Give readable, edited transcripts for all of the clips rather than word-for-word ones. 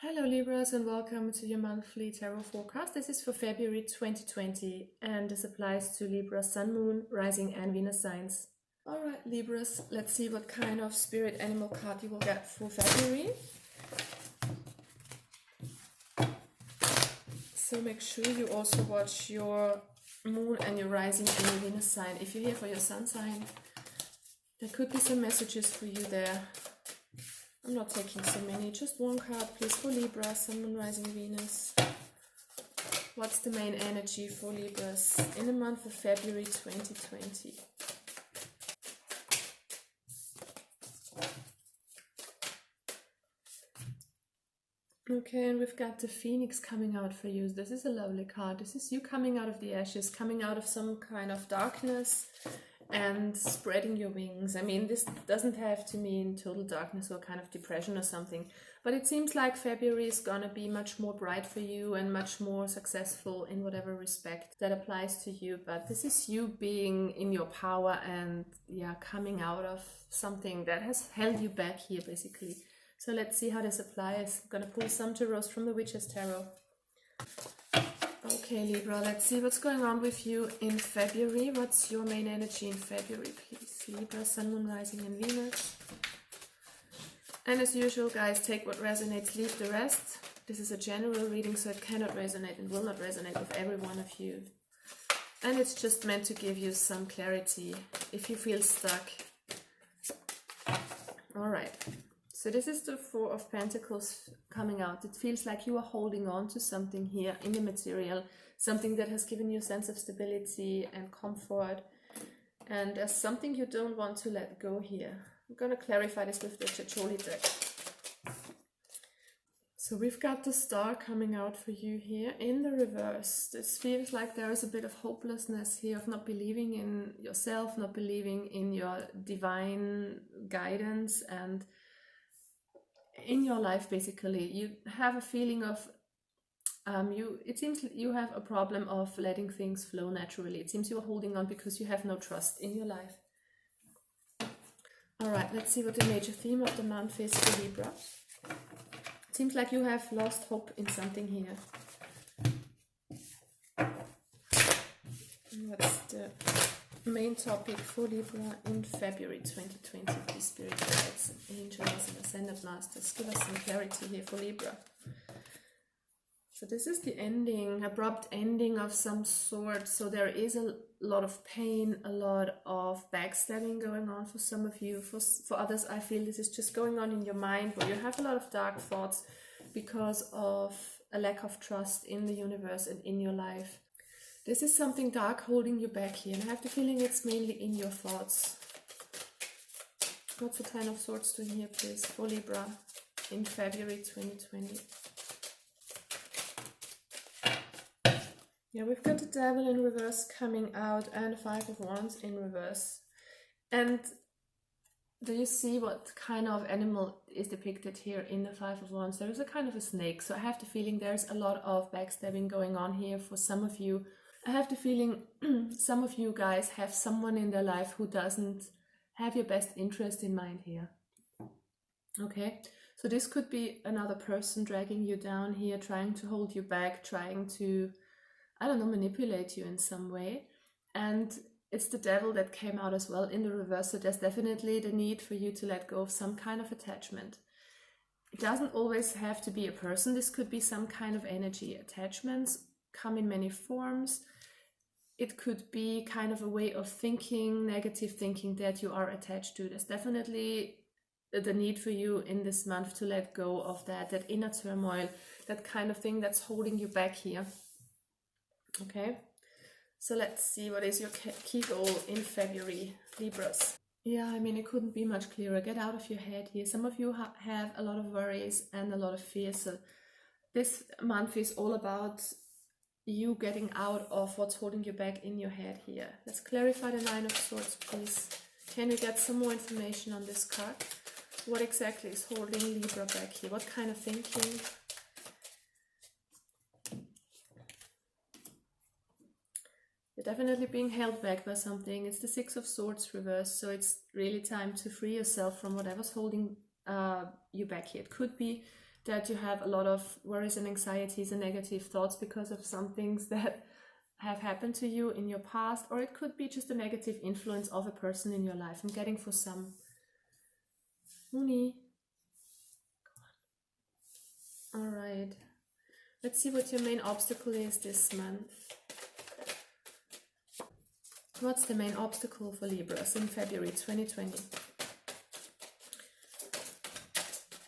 Hello Libras and welcome to your monthly tarot forecast. This is for February 2020 and this applies to Libra, Sun, Moon, Rising and Venus signs. Alright Libras, let's see what kind of spirit animal card you will get for February. So make sure you also watch your Moon and your Rising and your Venus sign. If you're here for your Sun sign, there could be some messages for you there. I'm not taking so many, just one card please for Libra, Sun, Moon, Rising, Venus. What's the main energy for Libras in the month of February 2020? Okay, and we've got the Phoenix coming out for you. This is a lovely card. This is you coming out of the ashes, coming out of some kind of darkness and spreading your wings. I mean, this doesn't have to mean total darkness or kind of depression or something, but it seems like February is gonna be much more bright for you and much more successful in whatever respect that applies to you. But this is you being in your power and coming out of something that has held you back here basically. So let's see how this applies. I'm gonna pull some tarots from the Witch's Tarot. Okay, Libra, let's see what's going on with you in February. What's your main energy in February, please? Libra, Sun, Moon, Rising and Venus. And as usual, guys, take what resonates, leave the rest. This is a general reading, so it cannot resonate and will not resonate with every one of you. And it's just meant to give you some clarity if you feel stuck. All right. So this is the Four of Pentacles coming out. It feels like you are holding on to something here in the material, something that has given you a sense of stability and comfort. And there's something you don't want to let go here. I'm going to clarify this with the Chacholi deck. So we've got the Star coming out for you here in the reverse. This feels like there is a bit of hopelessness here, of not believing in yourself, not believing in your divine guidance and in your life. Basically you have a feeling of it seems you have a problem of letting things flow naturally. It seems you're holding on because you have no trust in your life. All right, let's see what the major theme of the month is for Libra. It seems like you have lost hope in something here. What's the main topic for Libra in February 2020? Please, spirit guides, angels and ascended masters, give us some clarity here for Libra. So this is the ending, abrupt ending of some sort. So there is a lot of pain, a lot of backstabbing going on for some of you. For others, I feel this is just going on in your mind where you have a lot of dark thoughts because of a lack of trust in the universe and in your life. This is something dark holding you back here, and I have the feeling it's mainly in your thoughts. What's the Ten of Swords doing here, please, for Libra in February 2020? Yeah, we've got the Devil in reverse coming out and Five of Wands in reverse. And do you see what kind of animal is depicted here in the Five of Wands? There is a kind of a snake, so I have the feeling there's a lot of backstabbing going on here for some of you. I have the feeling some of you guys have someone in their life who doesn't have your best interest in mind here. Okay, so this could be another person dragging you down here, trying to hold you back, trying to, I don't know, manipulate you in some way. And it's the Devil that came out as well in the reverse, so there's definitely the need for you to let go of some kind of attachment. It doesn't always have to be a person. This could be some kind of energy. Attachments come in many forms. It could be kind of a way of thinking, negative thinking that you are attached to. There's definitely the need for you in this month to let go of that inner turmoil, that kind of thing that's holding you back here. Okay, so let's see, what is your key goal in February, Libras? Yeah, I mean, it couldn't be much clearer. Get out of your head here. Some of you have a lot of worries and a lot of fears. So this month is all about you getting out of what's holding you back in your head here. Let's clarify the Nine of Swords, please. Can we get some more information on this card? What exactly is holding Libra back here? What kind of thinking? You're definitely being held back by something. It's the Six of Swords reversed, so it's really time to free yourself from whatever's holding you back here. It could be that you have a lot of worries and anxieties and negative thoughts because of some things that have happened to you in your past, or it could be just a negative influence of a person in your life. I'm getting for some. Mooney. All right. Let's see what your main obstacle is this month. What's the main obstacle for Libras in February 2020?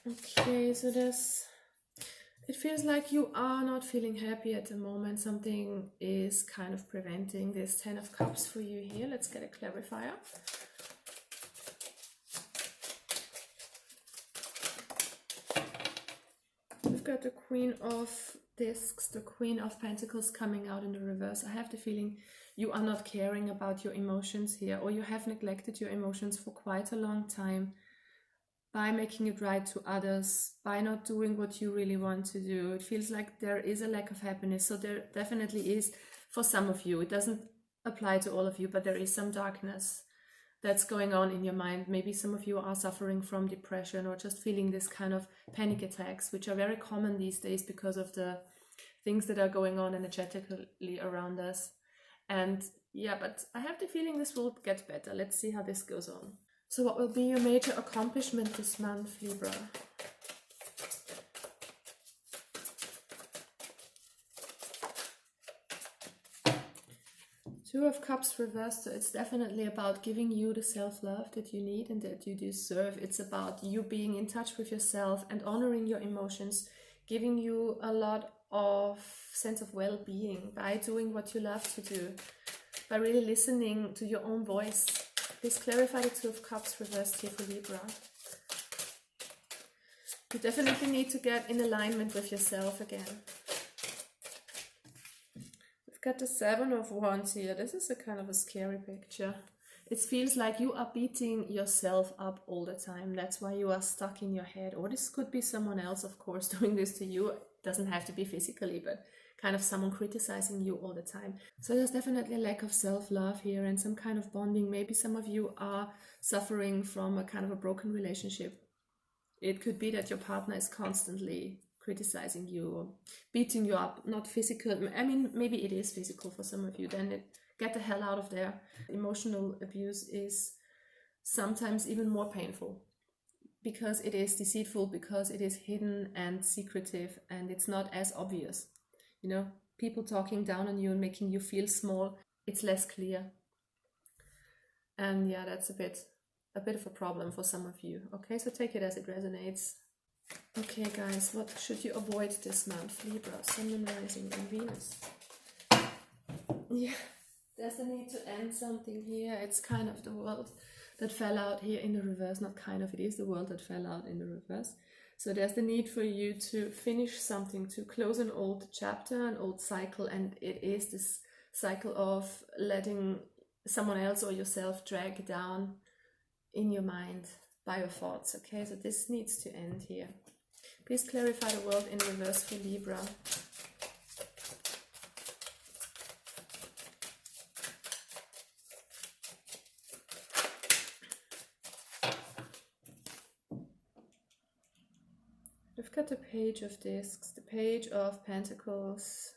Okay, so it feels like you are not feeling happy at the moment. Something is kind of preventing this 10 of Cups for you here. Let's get a clarifier. We've got the Queen of Discs, the Queen of Pentacles coming out in the reverse. I have the feeling you are not caring about your emotions here, or you have neglected your emotions for quite a long time by making it right to others, by not doing what you really want to do. It feels like there is a lack of happiness. So there definitely is for some of you. It doesn't apply to all of you, but there is some darkness that's going on in your mind. Maybe some of you are suffering from depression or just feeling this kind of panic attacks, which are very common these days because of the things that are going on energetically around us. And yeah, but I have the feeling this will get better. Let's see how this goes on. So what will be your major accomplishment this month, Libra? Two of Cups reversed, so it's definitely about giving you the self-love that you need and that you deserve. It's about you being in touch with yourself and honoring your emotions, giving you a lot of sense of well-being by doing what you love to do, by really listening to your own voice. Please clarify the Two of Cups reversed here for Libra. You definitely need to get in alignment with yourself again. We've got the Seven of Wands here. This is a kind of a scary picture. It feels like you are beating yourself up all the time. That's why you are stuck in your head. Or this could be someone else, of course, doing this to you. It doesn't have to be physically, but kind of someone criticizing you all the time. So there's definitely a lack of self-love here and some kind of bonding. Maybe some of you are suffering from a kind of a broken relationship. It could be that your partner is constantly criticizing you or beating you up, not physical. I mean, maybe it is physical for some of you. Then get the hell out of there. Emotional abuse is sometimes even more painful because it is deceitful, because it is hidden and secretive, and it's not as obvious. You know, people talking down on you and making you feel small, it's less clear. And yeah, that's a bit of a problem for some of you. Okay, so take it as it resonates. Okay, guys, what should you avoid this month? Libra, Sun and Rising, and Venus. Yeah, there's a need to end something here. It's kind of the world that fell out here in the reverse. Not kind of, it is the world that fell out in the reverse. So there's the need for you to finish something, to close an old chapter, an old cycle, and it is this cycle of letting someone else or yourself drag down in your mind by your thoughts. Okay, so this needs to end here. Please clarify the world in reverse for Libra. We've got the Page of Discs, the Page of Pentacles.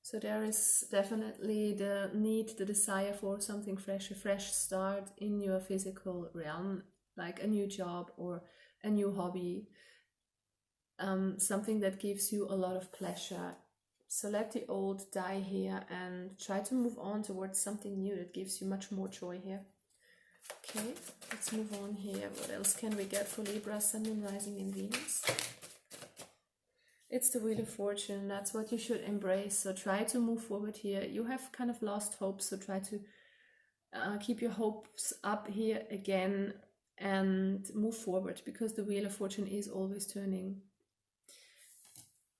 So there is definitely the need, the desire for something fresh, a fresh start in your physical realm, like a new job or a new hobby, something that gives you a lot of pleasure. So let the old die here and try to move on towards something new that gives you much more joy here. Okay, let's move on here. What else can we get for Libra, Sun and Rising in Venus? It's the Wheel of Fortune. That's what you should embrace. So try to move forward here. You have kind of lost hope, so try to keep your hopes up here again and move forward, because the Wheel of Fortune is always turning.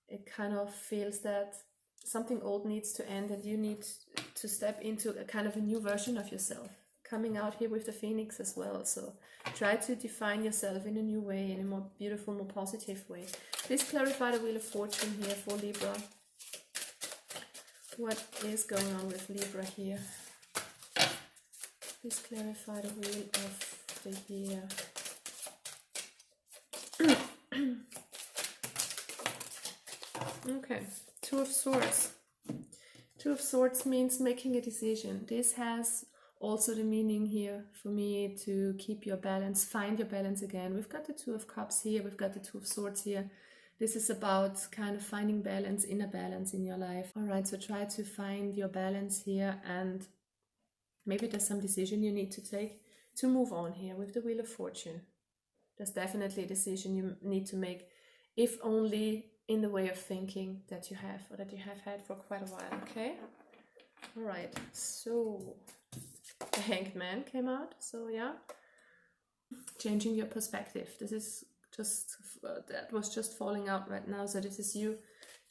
It kind of feels that something old needs to end and you need to step into a kind of a new version of yourself. Coming out here with the Phoenix as well. So try to define yourself in a new way, in a more beautiful, more positive way. Please clarify the Wheel of Fortune here for Libra. What is going on with Libra here? Please clarify the Wheel of the Year. Okay, Two of Swords. Two of Swords means making a decision. This has also the meaning here for me to keep your balance, find your balance again. We've got the Two of Cups here, we've got the Two of Swords here. This is about kind of finding balance, inner balance in your life. All right, so try to find your balance here, and maybe there's some decision you need to take to move on here with the Wheel of Fortune. There's definitely a decision you need to make, if only in the way of thinking that you have, or that you have had for quite a while, okay? All right, so the Hanged Man came out, so yeah. Changing your perspective. This is just, that was just falling out right now, so this is you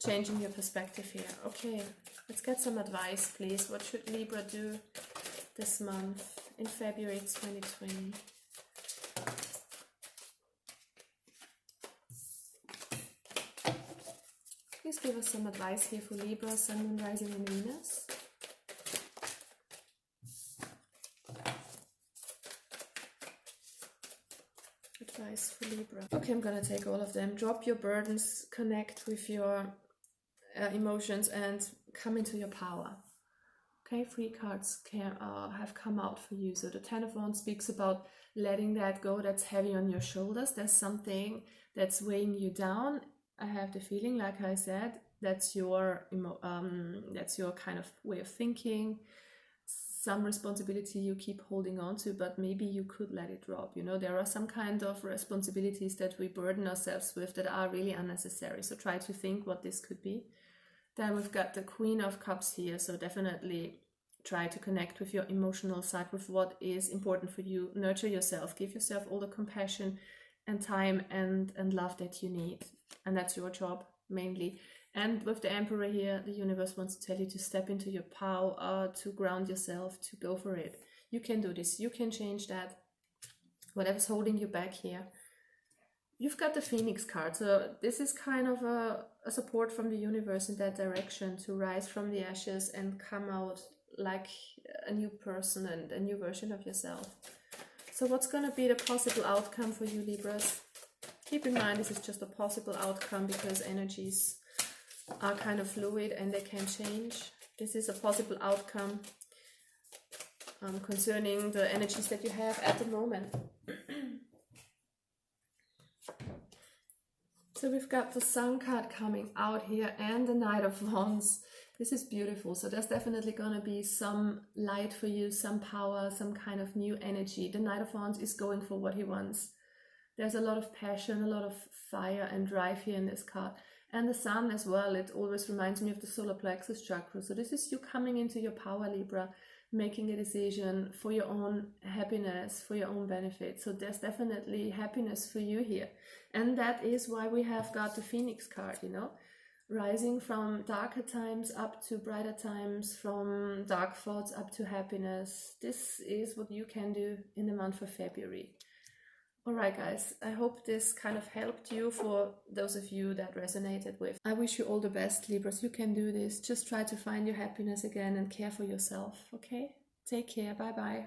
changing your perspective here. Okay, let's get some advice, please. What should Libra do this month in February 2020? Please give us some advice here for Libra, Sun, Moon, Rising, and Venus. Advice for Libra. Okay, I'm gonna take all of them. Drop your burdens, connect with your emotions, and come into your power. Okay, 3 cards have come out for you. So the Ten of Wands speaks about letting that go that's heavy on your shoulders. There's something that's weighing you down. I have the feeling, like I said, that's your kind of way of thinking, some responsibility you keep holding on to, but maybe you could let it drop. You know, there are some kind of responsibilities that we burden ourselves with that are really unnecessary. So try to think what this could be. Then we've got the Queen of Cups here, so definitely try to connect with your emotional side, with what is important for you. Nurture yourself, give yourself all the compassion and time and love that you need. And that's your job, mainly. And with the Emperor here, the universe wants to tell you to step into your power, to ground yourself, to go for it. You can do this, you can change that, whatever's holding you back here. You've got the Phoenix card, so this is kind of a support from the universe in that direction, to rise from the ashes and come out like a new person and a new version of yourself. So what's going to be the possible outcome for you, Libras? Keep in mind, this is just a possible outcome because energies are kind of fluid and they can change. This is a possible outcome concerning the energies that you have at the moment. So we've got the Sun card coming out here and the Knight of Wands. This is beautiful. So there's definitely going to be some light for you, some power, some kind of new energy. The Knight of Wands is going for what he wants. There's a lot of passion, a lot of fire and drive here in this card. And the Sun as well, it always reminds me of the solar plexus chakra. So this is you coming into your power, Libra, making a decision for your own happiness, for your own benefit. So there's definitely happiness for you here. And that is why we have got the Phoenix card, you know, rising from darker times up to brighter times, from dark thoughts up to happiness. This is what you can do in the month of February. All right, guys, I hope this kind of helped you, for those of you that resonated with. I wish you all the best, Libras. You can do this. Just try to find your happiness again and care for yourself, okay? Take care. Bye-bye.